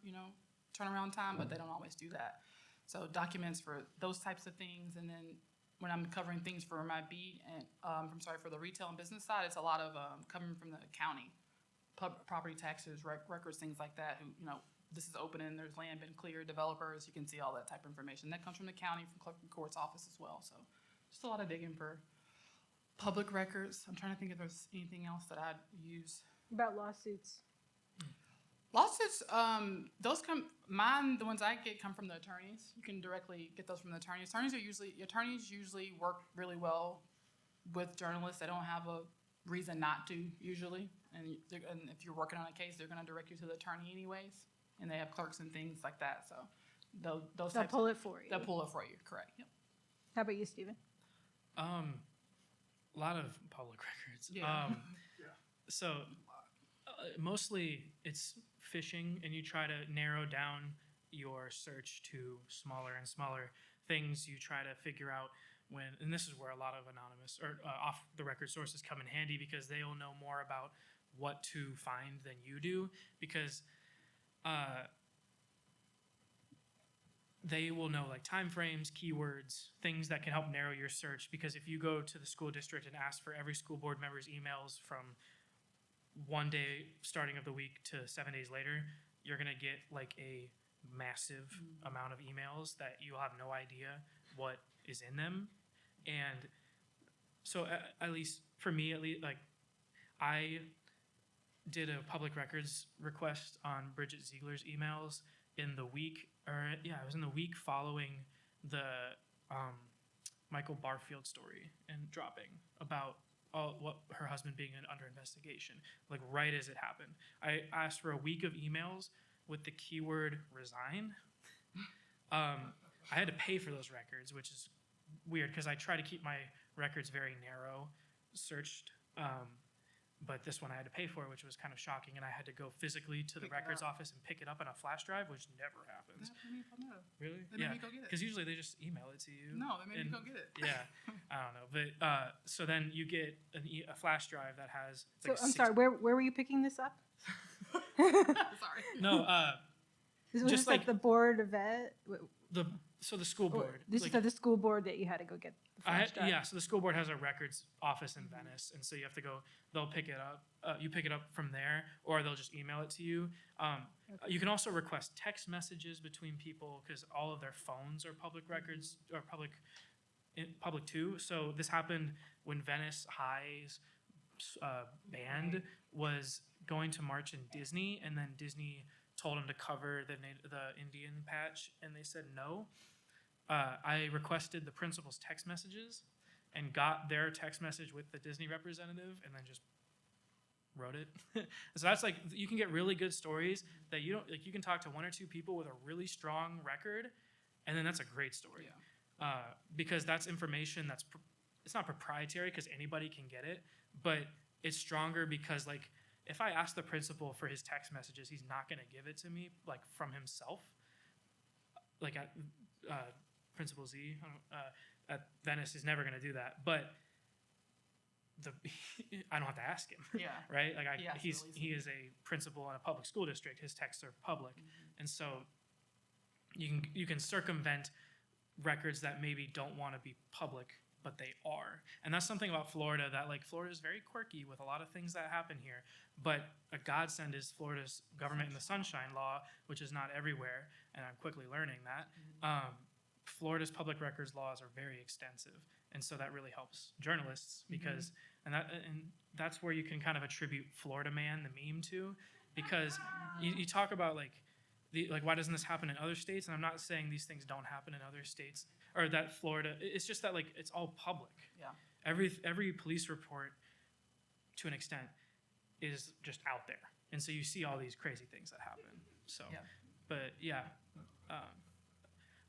turnaround time, but they don't always do that. So documents for those types of things, and then when I'm covering things for my beat and for the retail and business side, it's a lot of coming from the county, property taxes, records, things like that. This is open and there's land been cleared, developers, you can see all that type of information. That comes from the county, from clerk of court's office as well. So just a lot of digging for public records. I'm trying to think if there's anything else that I'd use. About lawsuits? Lawsuits, the ones I get come from the attorneys. You can directly get those from the attorneys. Attorneys usually work really well with journalists. They don't have a reason not to usually. And if you're working on a case, they're going to direct you to the attorney anyways. And they have clerks and things like that. So those They'll pull it for you. They'll pull it for you, correct. Yep. How about you, Stephen? A lot of public records. Yeah. So mostly it's fishing, and you try to narrow down your search to smaller and smaller things. You try to figure out and this is where a lot of anonymous or off the record sources come in handy, because they'll know more about what to find than you do, because they will know like time frames, keywords, things that can help narrow your search. Because if you go to the school district and ask for every school board member's emails from one day starting of the week to 7 days later, you're going to get like a massive amount of emails that you'll have no idea what is in them. And so at least for me, like I did a public records request on Bridget Ziegler's emails in the week, it was in the week following the Michael Barfield story and dropping about what her husband being under investigation, like right as it happened. I asked for a week of emails with the keyword resign. I had to pay for those records, which is weird because I try to keep my records very narrow searched. But this one I had to pay for, which was kind of shocking, and I had to go physically to the Pick it records up. office and pick it up on a flash drive, which never That happens. happened to me if I know. Really? They made me go get it. Because usually they just email it to you. No, they made and- me go get it. Yeah, I don't know, but so then you get a flash drive that has. So like I'm six- sorry, where were you picking this up? Sorry. No, Was Just this like like- the board of ed? the school board. This like, is the school board that you had to go get the flash drive. yeah, so the school board has a records office in Venice, and so you have to go. They'll pick it up. You pick it up from there, or they'll just email it to you. You can also request text messages between people because all of their phones are public records or public too. So this happened when Venice High's band was going to march in Disney, and then Disney told them to cover the Indian patch, and they said no. I requested the principal's text messages and got their text message with the Disney representative and then just wrote it. So that's like, you can get really good stories that you don't, like you can talk to one or two people with a really strong record, and then that's a great story. Because that's information that's, it's not proprietary because anybody can get it, but it's stronger because like, if I ask the principal for his text messages, he's not gonna give it to me like from himself. Like at Principal Z at Venice is never gonna do that, but I don't have to ask him, Yeah. right? Like He has to he release is a principal in a public school district. His texts are public, and so you can circumvent records that maybe don't want to be public, but they are. And that's something about Florida that like Florida is very quirky with a lot of things that happen here. But a godsend is Florida's government in the sunshine law, which is not everywhere, and I'm quickly learning that. Florida's public records laws are very extensive, and so that really helps journalists because and that's where you can kind of attribute Florida Man, the meme, to, because you talk about like why doesn't this happen in other states? And I'm not saying these things don't happen in other states or that Florida. It's just that like it's all public. Yeah. Every police report, to an extent, is just out there, and so you see all these crazy things that happen. So, Yeah. but yeah.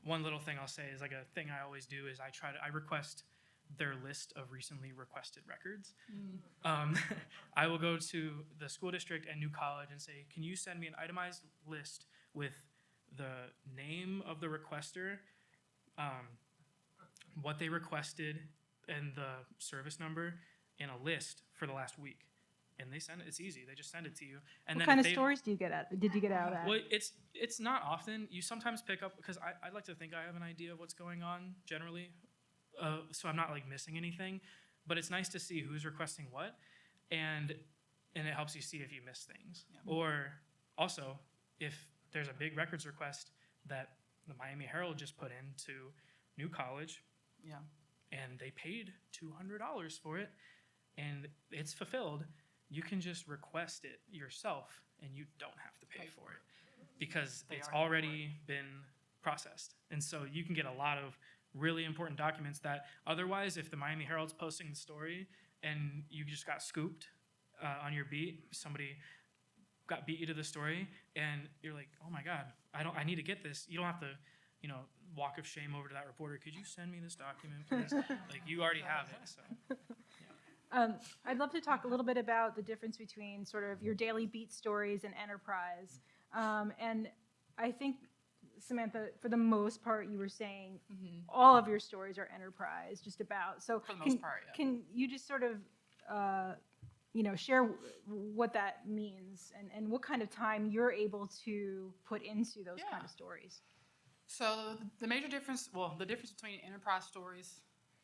One little thing I'll say is like a thing I always do is I request their list of recently requested records. I will go to the school district and New College and say, can you send me an itemized list with the name of the requester, what they requested, and the service number in a list for the last week? And they send it. It's easy. They just send it to you. And What then kind if of they- stories did you get out of that? Well, it's not often. You sometimes pick up because I like to think I have an idea of what's going on generally, so I'm not like missing anything. But it's nice to see who's requesting what, and it helps you see if you miss things. Yeah. Or also if there's a big records request that the Miami Herald just put into New College, Yeah. and they paid $200 for it, and it's fulfilled. You can just request it yourself, and you don't have to pay for it because They it's already already been processed. And so you can get a lot of really important documents that otherwise, if the Miami Herald's posting the story and you just got scooped on your beat, somebody beat you to the story, and you're like, oh my God, I need to get this. You don't have to, walk of shame over to that reporter. Could you send me this document, please? Like you already have it. So. I'd love to talk a little bit about the difference between sort of your daily beat stories and enterprise. And I think, Samantha, for the most part, you were saying all of your stories are enterprise, just about. So For the most part, yeah. Can you just sort of, share what that means and what kind of time you're able to put into those kind Yeah. of stories? So the major difference, the difference between enterprise stories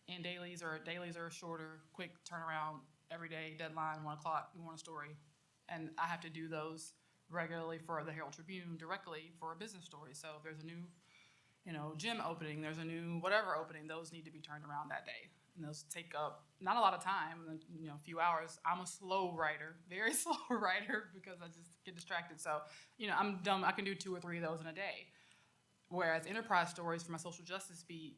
and dailies are shorter, quick turnaround, every day deadline, 1 o'clock, we want a story. And I have to do those regularly for the Herald-Tribune directly for a business story. So if there's a new, gym opening, there's a new whatever opening, those need to be turned around that day. And those take up not a lot of time, a few hours. I'm a slow writer, very slow writer because I just get distracted. So, I'm dumb. I can do 2 or 3 of those in a day. Whereas enterprise stories for my social justice beat,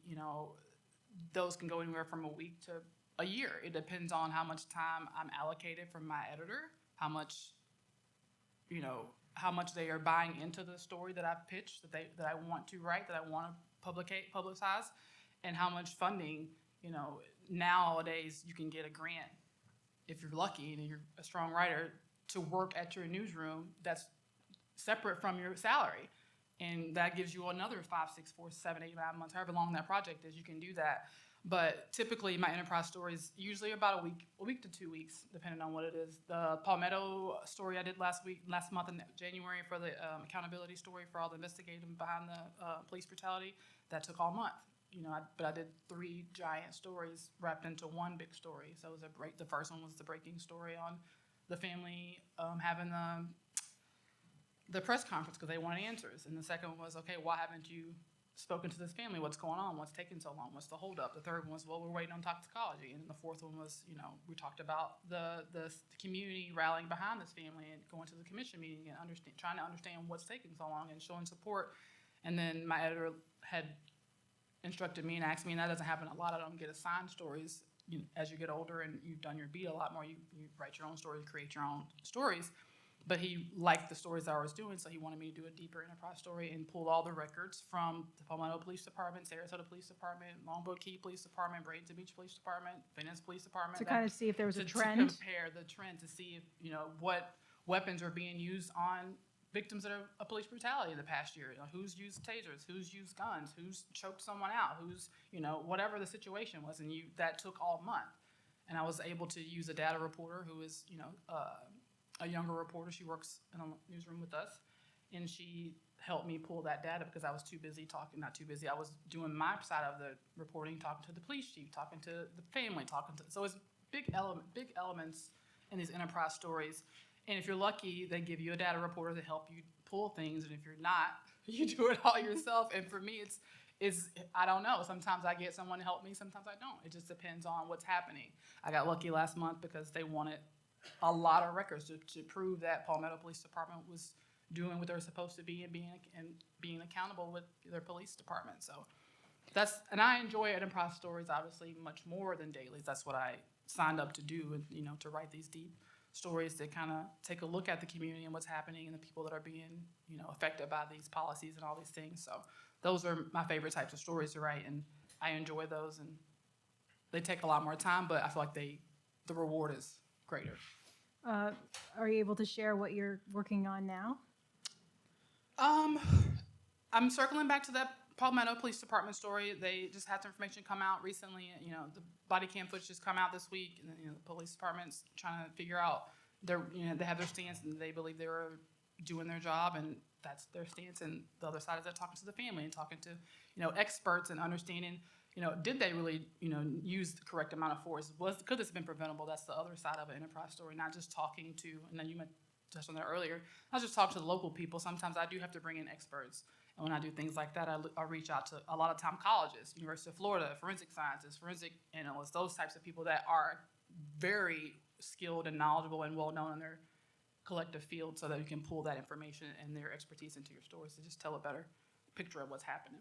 those can go anywhere from a week to a year. It depends on how much time I'm allocated from my editor, how much they are buying into the story that I've pitched, that I want to write, that I want to publicize, and how much funding. Nowadays you can get a grant if you're lucky and you're a strong writer, to work at your newsroom that's separate from your salary. And that gives you another 5, 6, 4, 7, 8, 9 months, however long that project is, you can do that. But typically my enterprise stories usually about a week to 2 weeks, depending on what it is. The Palmetto story I did last month in January for the accountability story for all the investigating behind the police brutality, that took all month. But I did 3 giant stories wrapped into one big story. So it was the first one was the breaking story on the family having the press conference because they wanted answers. And the second one was, okay, why haven't you spoken to this family? What's going on? What's taking so long? What's the holdup? The third one was, well, we're waiting on toxicology. And then the fourth one was, we talked about the community rallying behind this family and going to the commission meeting and trying to understand what's taking so long and showing support. And then my editor had instructed me and asked me, and that doesn't happen a lot. I don't get assigned stories. As you get older and you've done your beat a lot more, you write your own stories, create your own stories. But he liked the stories I was doing, so he wanted me to do a deeper enterprise story and pull all the records from the Palmetto Police Department, Sarasota Police Department, Longboat Key Police Department, Bradenton Beach Police Department, Venice Police Department. To kind of see if there was a trend. To compare the trend to see if, what weapons are being used on victims of police brutality in the past year. Who's used tasers, who's used guns, who's choked someone out, who's, whatever the situation was. And that took all month. And I was able to use a data reporter who is, a younger reporter. She works in a newsroom with us, and she helped me pull that data because I was too busy talking. Not too busy. I was doing my side of the reporting, talking to the police chief, talking to the family, so it's big elements in these enterprise stories. And if you're lucky, they give you a data reporter to help you pull things, and if you're not, you do it all yourself. And for me, it's I don't know. Sometimes I get someone to help me, sometimes I don't. It just depends on what's happening. I got lucky last month because they wanted a lot of records to prove that Palmetto Police Department was doing what they were supposed to be and being accountable with their police department. So and I enjoy enterprise stories obviously much more than dailies. That's what I signed up to do, and to write these deep stories that kind of take a look at the community and what's happening and the people that are being affected by these policies and all these things. So those are my favorite types of stories to write, and I enjoy those, and they take a lot more time, but I feel like the reward is greater. Are you able to share what you're working on now? I'm circling back to that Palmetto Police Department story. They just had some information come out recently. The body cam footage just come out this week, and the police department's trying to figure out they have their stance, and they believe they were doing their job, and that's their stance. And the other side is they're talking to the family and talking to experts and understanding. Did they really, use the correct amount of force? Could this have been preventable? That's the other side of an enterprise story, not just talking to, and then you touched on that earlier, not just talk to the local people. Sometimes I do have to bring in experts. And when I do things like that, I reach out to a lot of time colleges, University of Florida, forensic scientists, forensic analysts, those types of people that are very skilled and knowledgeable and well-known in their collective field so that you can pull that information and their expertise into your stories to just tell a better picture of what's happening.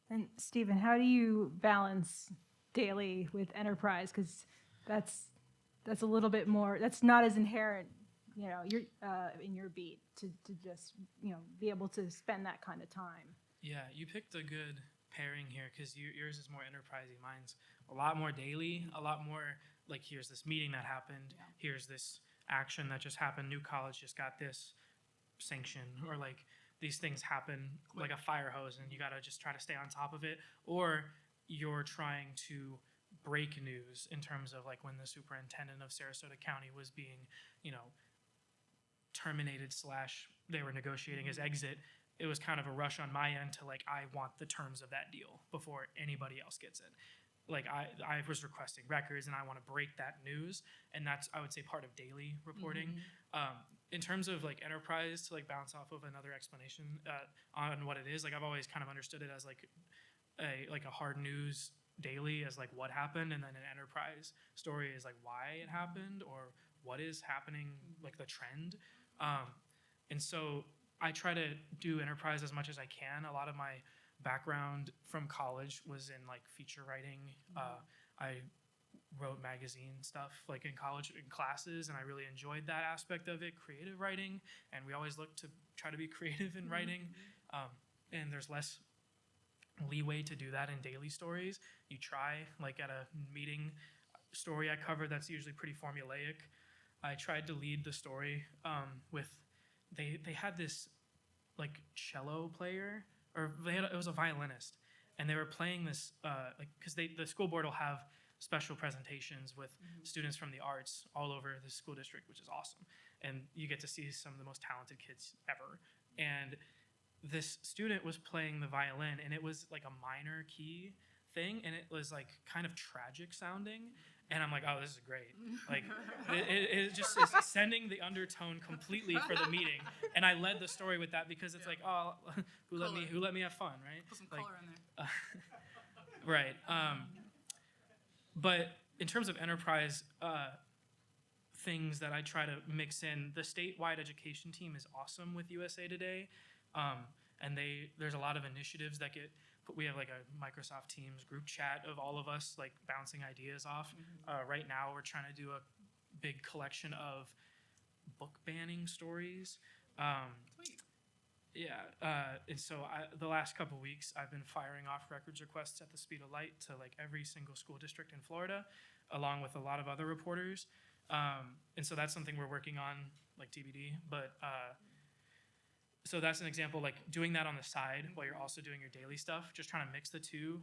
And Stephen, how do you balance daily with enterprise? Because that's a little bit more. That's not as inherent, you're in your beat to just be able to spend that kind of time. Yeah, you picked a good pairing here because yours is more enterprising. Mine's a lot more daily, a lot more like here's this meeting that happened, here's this action that just happened, new college just got this sanction, or like these things happen like a fire hose and you got to just try to stay on top of it, or you're trying to break news in terms of like when the superintendent of Sarasota County was being, terminated / they were negotiating his exit. It was kind of a rush on my end to like, I want the terms of that deal before anybody else gets it. Like I was requesting records and I want to break that news, and that's, I would say, part of daily reporting. Mm-hmm. In terms of like enterprise, to like bounce off of another explanation on what it is, like I've always kind of understood it as like a hard news daily as like what happened, and then an enterprise story is like why it happened or what is happening, like the trend. And so I try to do enterprise as much as I can. A lot of my background from college was in like feature writing. I wrote magazine stuff like in college in classes, and I really enjoyed that aspect of it, creative writing, and we always look to try to be creative in writing. And there's less leeway to do that in daily stories. You try, like at a meeting, story I cover that's usually pretty formulaic. I tried to lead the story with they had this like cello player, or it was a violinist, and they were playing this like because the school board will have special presentations with students from the arts all over the school district, which is awesome, and you get to see some of the most talented kids ever. And this student was playing the violin, and it was like a minor key thing, and it was like kind of tragic sounding. And I'm like, oh, this is great. Like, it just is sending the undertone completely for the meeting. And I led the story with that because it's like, oh, who let me have fun, right? Put some like, color in there. Right. But in terms of enterprise things that I try to mix in, the statewide education team is awesome with USA Today. And there's a lot of initiatives that get put. We have like a Microsoft Teams group chat of all of us like bouncing ideas off. Right now we're trying to do a big collection of book banning stories. Sweet. Yeah, and so the last couple weeks I've been firing off records requests at the speed of light to like every single school district in Florida, along with a lot of other reporters. And so that's something we're working on, like TBD. But so that's an example, like doing that on the side while you're also doing your daily stuff, just trying to mix the two.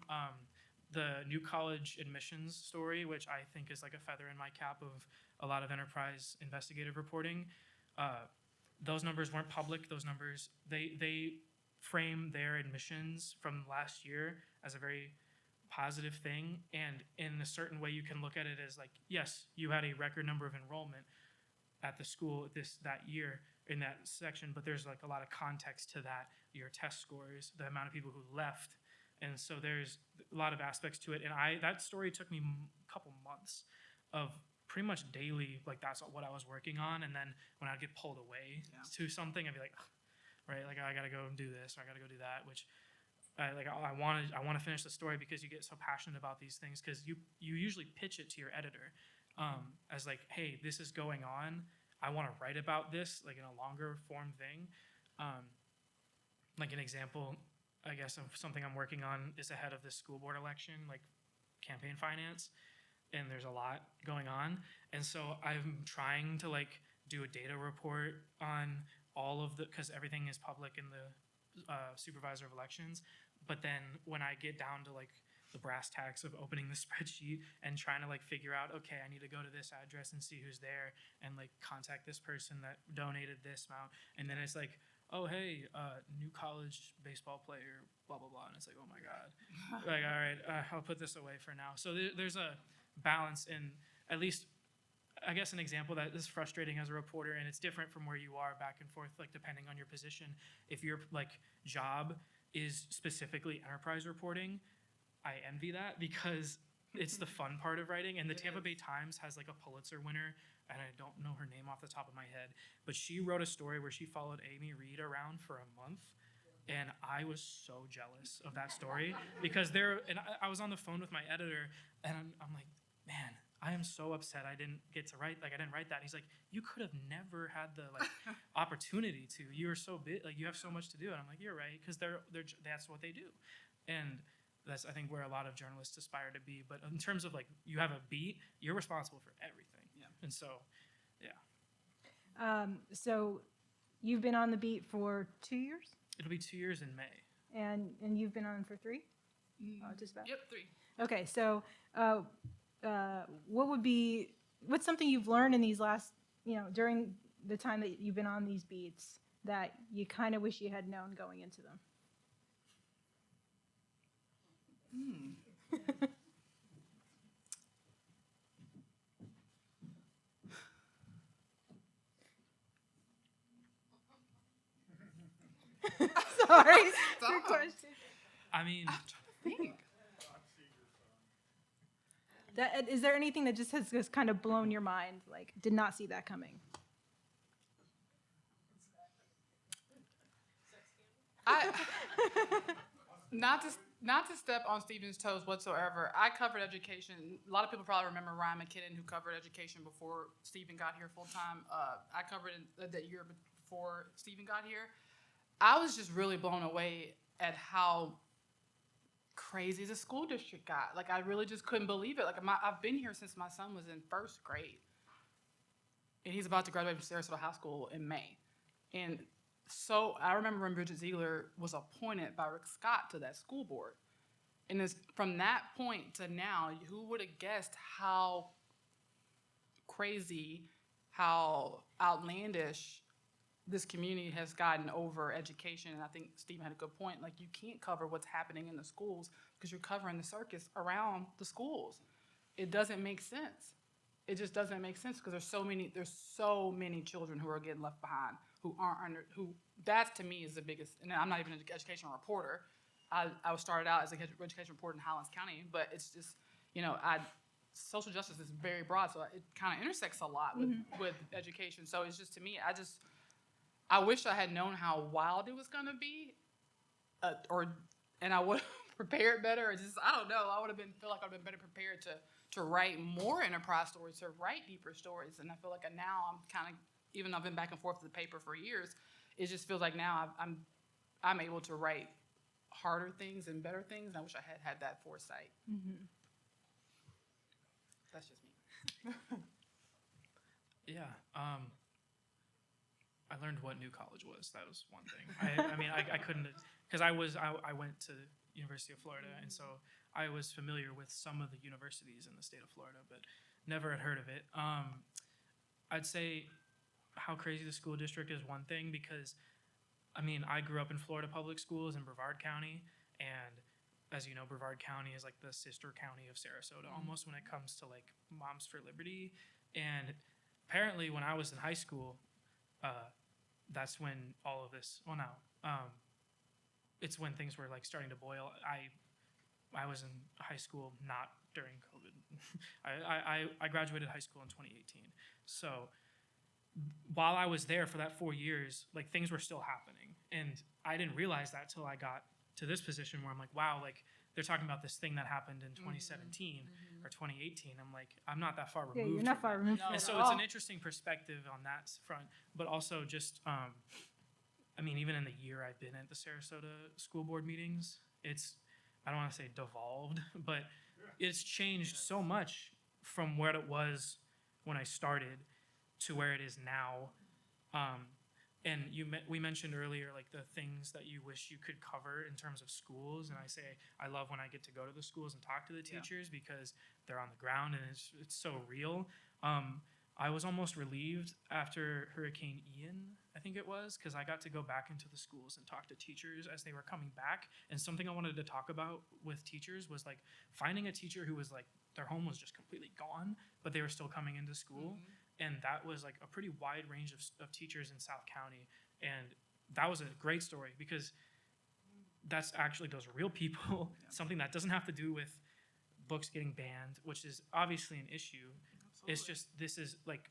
The new college admissions story, which I think is like a feather in my cap of a lot of enterprise investigative reporting. Those numbers weren't public. Those numbers, they frame their admissions from last year as a very positive thing. And in a certain way, you can look at it as like, yes, you had a record number of enrollment at the school that year in that section, but there's like a lot of context to that, your test scores, the amount of people who left. And so there's a lot of aspects to it. And that story took me a couple months of pretty much daily, like that's what I was working on. And then when I'd get pulled away to something, I'd be like, right, like I gotta go and do this, or I gotta go do that, which I want to finish the story because you get so passionate about these things because you usually pitch it to your editor as like, hey, this is going on. I want to write about this like in a longer form thing. Like an example, I guess, of something I'm working on is ahead of this school board election, like campaign finance, and there's a lot going on. And so I'm trying to like do a data report on all of because everything is public in the supervisor of elections. But then when I get down to like the brass tacks of opening the spreadsheet and trying to like figure out, okay, I need to go to this address and see who's there and like contact this person that donated this amount. And then it's like, oh, hey, new college baseball player, blah, blah, blah. And it's like, oh my God. Like, all right, I'll put this away for now. So there's a balance in, at least, I guess, an example that is frustrating as a reporter, and it's different from where you are back and forth, like depending on your position. If your like job is specifically enterprise reporting, I envy that because it's the fun part of writing. And the Tampa Bay Times has like a Pulitzer winner, and I don't know her name off the top of my head, but she wrote a story where she followed Amy Reed around for a month. And I was so jealous of that story because I was on the phone with my editor, and I'm like, man, I am so upset I didn't get to write, like I didn't write that. And he's like, you could have never had the like opportunity to. You were so big, like you have so much to do. And I'm like, you're right, because that's what they do. And that's, I think, where a lot of journalists aspire to be. But in terms of like, you have a beat, you're responsible for everything. Yeah. And so, yeah. So you've been on the beat for 2 years? It'll be 2 years in May. And you've been on for 3? Just about? Yep, 3. Okay, so what's something you've learned in these last, during the time that you've been on these beats that you kind of wish you had known going into them? Sorry. Good question. I mean, I'm trying to think. Is there anything that just has just kind of blown your mind, like did not see that coming? Not to step on Stephen's toes whatsoever. I covered education. A lot of people probably remember Ryan McKinnon, who covered education before Stephen got here full time. I covered it that year before Stephen got here. I was just really blown away at how crazy the school district got. Like, I really just couldn't believe it. Like, I've been here since my son was in first grade, and he's about to graduate from Sarasota High School in May. And so I remember when Bridget Ziegler was appointed by Rick Scott to that school board. And it's from that point to now, who would have guessed how crazy, how outlandish this community has gotten over education? And I think Stephen had a good point. Like, you can't cover what's happening in the schools because you're covering the circus around the schools. It doesn't make sense. It just doesn't make sense because there's so many children who are getting left behind, who aren't under, who, that to me is the biggest. And I'm not even an educational reporter. I started out as an education reporter in Highlands County, but it's just, social justice is very broad, so it kind of intersects a lot with education. So it's just, to me, I wish I had known how wild it was going to be, and I would have prepared better. Or just, I don't know. I feel like I would have been better prepared to write more enterprise stories, to write deeper stories. And I feel like now I'm kind of, even though I've been back and forth to the paper for years, it just feels like now I'm able to write harder things and better things. And I wish I had that foresight. Mm-hmm. That's just me. Yeah. I learned what New College was. That was one thing. I couldn't, because I went to University of Florida, and so I was familiar with some of the universities in the state of Florida, but never had heard of it. I'd say how crazy the school district is one thing, because I grew up in Florida public schools in Brevard County, and as you know, Brevard County is like the sister county of Sarasota almost when it comes to like Moms for Liberty. And apparently when I was in high school, that's when all of this, it's when things were like starting to boil. I was in high school not during COVID. I graduated high school in 2018. So while I was there for that 4 years, like things were still happening. And I didn't realize that till I got to this position where I'm like, wow, like they're talking about this thing that happened in 2017 or 2018. I'm like, I'm not that far removed. Yeah, you're not far removed from it. And so it's an interesting perspective on that front, but also just, even in the year I've been at the Sarasota school board meetings, I don't want to say devolved, but it's changed so much from where it was when I started to where it is now. And we mentioned earlier, like the things that you wish you could cover in terms of schools. And I say, I love when I get to go to the schools and talk to the teachers because they're on the ground and it's so real. I was almost relieved after Hurricane Ian, I think it was, because I got to go back into the schools and talk to teachers as they were coming back. And something I wanted to talk about with teachers was like finding a teacher who was like, their home was just completely gone, but they were still coming into school. And that was like a pretty wide range of teachers in South County. And that was a great story because that's actually those real people, something that doesn't have to do with books getting banned, which is obviously an issue. Absolutely. It's just, this is like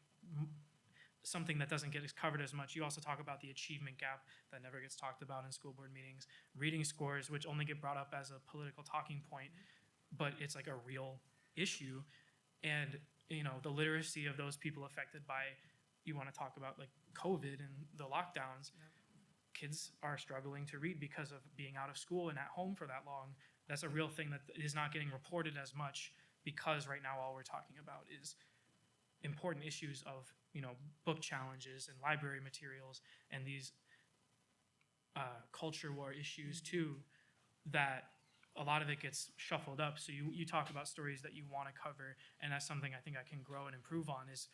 something that doesn't get covered as much. You also talk about the achievement gap that never gets talked about in school board meetings, reading scores, which only get brought up as a political talking point, but it's like a real issue. And the literacy of those people affected by, you want to talk about like COVID and the lockdowns, kids are struggling to read because of being out of school and at home for that long. That's a real thing that is not getting reported as much because right now all we're talking about is important issues of, book challenges and library materials and these culture war issues too, that a lot of it gets shuffled up. So you talk about stories that you want to cover, and that's something I think I can grow and improve on, is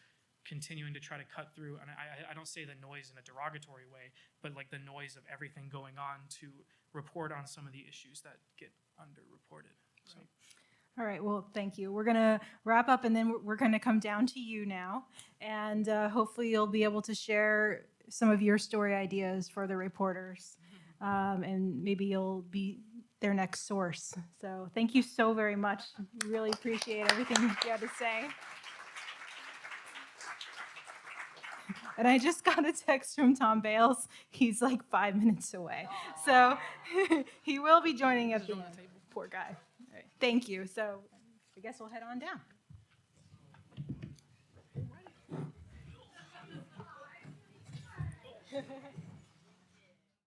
continuing to try to cut through. And I don't say the noise in a derogatory way, but like the noise of everything going on to report on some of the issues that get underreported. So. All right, well, thank you. We're going to wrap up, and then we're going to come down to you now. And hopefully you'll be able to share some of your story ideas for the reporters. And maybe you'll be their next source. So thank you so very much. Really appreciate everything you had to say. And I just got a text from Tom Bales. He's like 5 minutes away. So he will be joining at the end. Poor guy. All right. Thank you. So I guess we'll head on down.